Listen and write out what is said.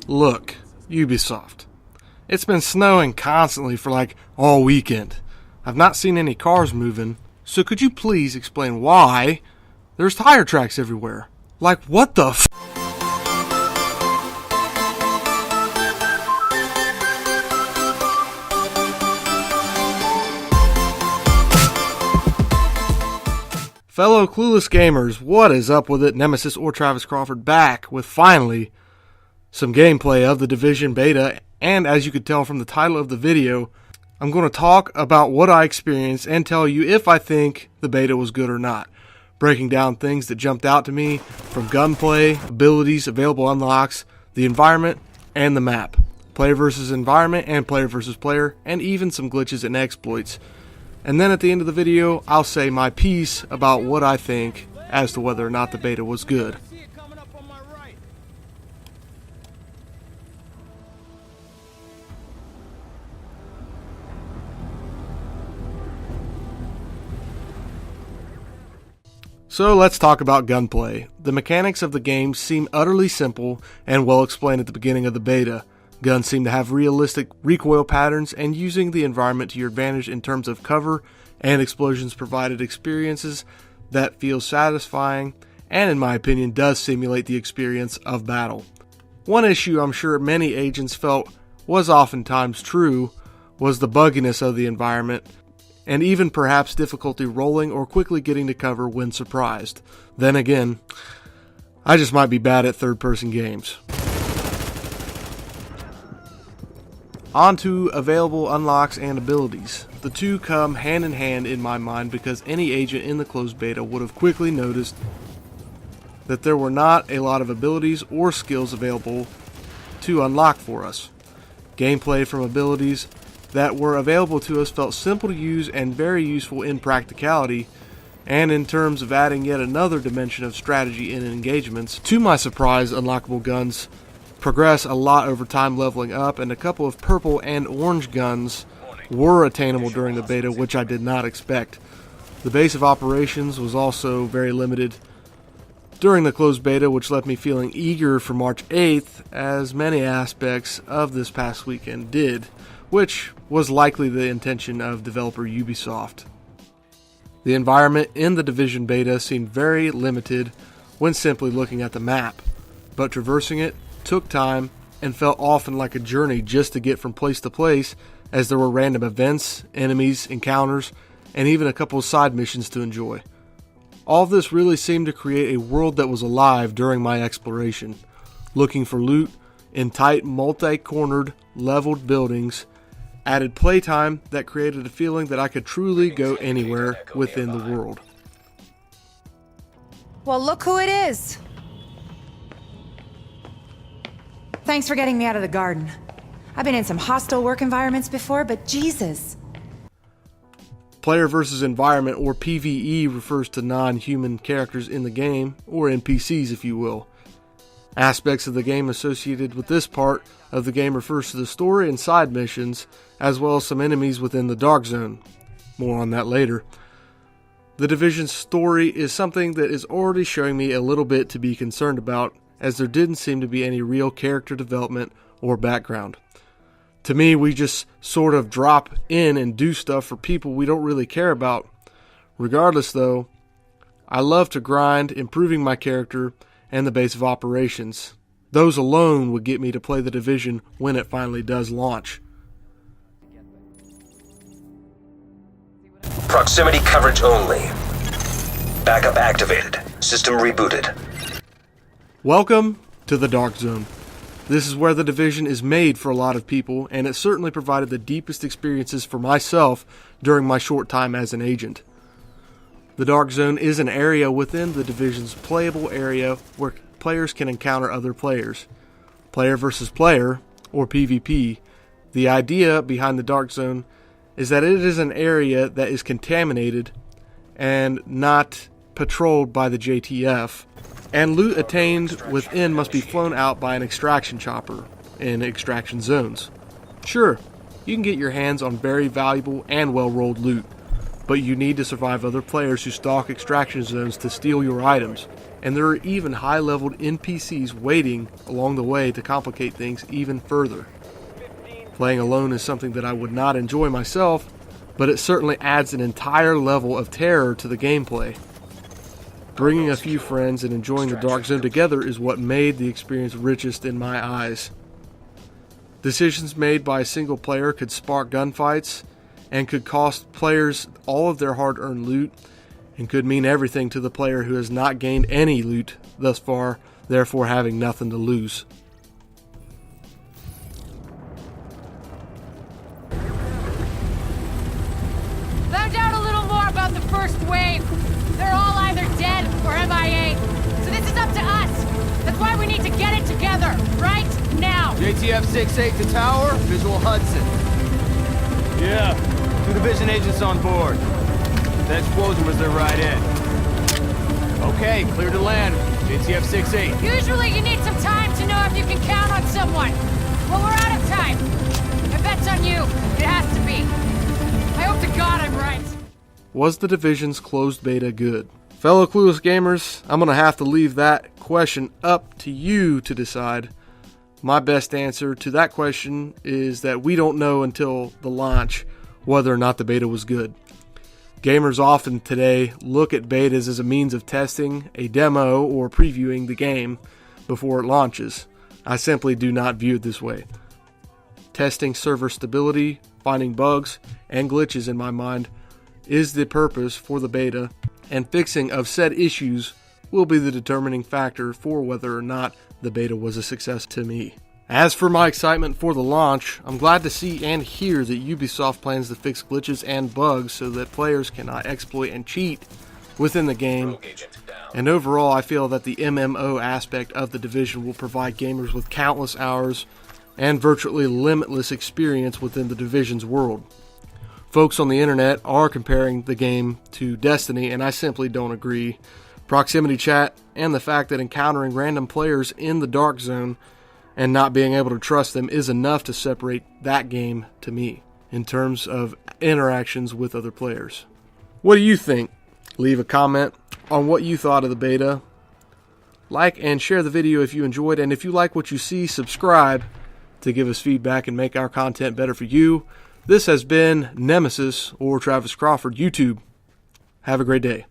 Look, Ubisoft. It's been snowing constantly for like all weekend. I've not seen any cars moving, so could you please explain why there's tire tracks everywhere? Like, what the f***? Fellow Clueless gamers, what is up with it? Nemesis or Travis Crawford back with finally some gameplay of the Division beta, and as you could tell from the title of the video, I'm going to talk about what I experienced and tell you if I think the beta was good or not. Breaking down things that jumped out to me from gunplay, abilities, available unlocks, the environment, and the map. Player versus environment and player versus player, and even some glitches and exploits. And then at the end of the video, I'll say my piece about what I think as to whether or not the beta was good. So let's talk about gunplay. The mechanics of the game seem utterly simple and well explained at the beginning of the beta. Guns seem to have realistic recoil patterns, and using the environment to your advantage in terms of cover and explosions provided experiences that feel satisfying and, in my opinion, does simulate the experience of battle. One issue I'm sure many agents felt was oftentimes true was the bugginess of the environment, and even perhaps difficulty rolling or quickly getting to cover when surprised. Then again, I just might be bad at third-person games. On to available unlocks and abilities. The two come hand in hand in my mind because any agent in the closed beta would have quickly noticed that there were not a lot of abilities or skills available to unlock for us. Gameplay from abilities that were available to us felt simple to use and very useful in practicality, and in terms of adding yet another dimension of strategy in engagements. To my surprise, unlockable guns progress a lot over time leveling up, and a couple of purple and orange guns were attainable during the beta, which I did not expect. The base of operations was also very limited during the closed beta, which left me feeling eager for March 8th, as many aspects of this past weekend did, which was likely the intention of developer Ubisoft. The environment in the Division beta seemed very limited when simply looking at the map, but traversing it took time and felt often like a journey just to get from place to place, as there were random events, enemies, encounters, and even a couple of side missions to enjoy. All of this really seemed to create a world that was alive during my exploration. Looking for loot in tight, multi-cornered, leveled buildings added playtime that created a feeling that I could truly go anywhere within the world. Well, look who it is! Thanks for getting me out of the garden. I've been in some hostile work environments before, but Jesus. Player versus environment, or PvE, refers to non-human characters in the game, or NPCs if you will. Aspects of the game associated with this part of the game refers to the story and side missions, as well as some enemies within the Dark Zone. More on that later. The Division's story is something that is already showing me a little bit to be concerned about, as there didn't seem to be any real character development or background. To me, we just sort of drop in and do stuff for people we don't really care about. Regardless though, I love to grind, improving my character and the base of operations. Those alone would get me to play the Division when it finally does launch. Proximity coverage only. Backup activated. System rebooted. Welcome to the Dark Zone. This is where the Division is made for a lot of people, and it certainly provided the deepest experiences for myself during my short time as an agent. The Dark Zone is an area within the Division's playable area where players can encounter other players. Player versus player, or PvP. The idea behind the Dark Zone is that it is an area that is contaminated and not patrolled by the JTF, and loot attained within must be flown out by an extraction chopper in extraction zones. Sure, you can get your hands on very valuable and well-rolled loot, but you need to survive other players who stalk extraction zones to steal your items. and there are even high-leveled NPCs waiting along the way to complicate things even further. Playing alone is something that I would not enjoy myself, but it certainly adds an entire level of terror to the gameplay. Bringing a few friends and enjoying the Dark Zone together is what made the experience richest in my eyes. Decisions made by a single player could spark gunfights and could cost players all of their hard-earned loot, and could mean everything to the player who has not gained any loot thus far, therefore having nothing to lose. Found out a little more about the first wave. They're all either dead or MIA. So this is up to us. That's why we need to get it together, right now. JTF 6-8 to tower, visual Hudson. Yeah, 2 division agents on board. That explosion was their right end. Okay, clear to land. JTF 6-8. Usually you need some time to know if you can count on someone. Well, we're out of time. My bet's on you. It has to be. I hope to God I'm right. Was the Division's closed beta good? Fellow Clueless gamers, I'm going to have to leave that question up to you to decide. My best answer to that question is that we don't know until the launch whether or not the beta was good. Gamers often today look at betas as a means of testing a demo or previewing the game before it launches. I simply do not view it this way. Testing server stability, finding bugs, and glitches in my mind is the purpose for the beta, and fixing of said issues will be the determining factor for whether or not the beta was a success to me. As for my excitement for the launch, I'm glad to see and hear that Ubisoft plans to fix glitches and bugs so that players cannot exploit and cheat within the game. And overall, I feel that the MMO aspect of the Division will provide gamers with countless hours and virtually limitless experience within the Division's world. Folks on the internet are comparing the game to Destiny, and I simply don't agree. Proximity chat and the fact that encountering random players in the Dark Zone and not being able to trust them is enough to separate that game to me in terms of interactions with other players. What do you think? Leave a comment on what you thought of the beta. Like and share the video if you enjoyed, and if you like what you see, subscribe to give us feedback and make our content better for you. This has been Nemesis or Travis Crawford YouTube. Have a great day.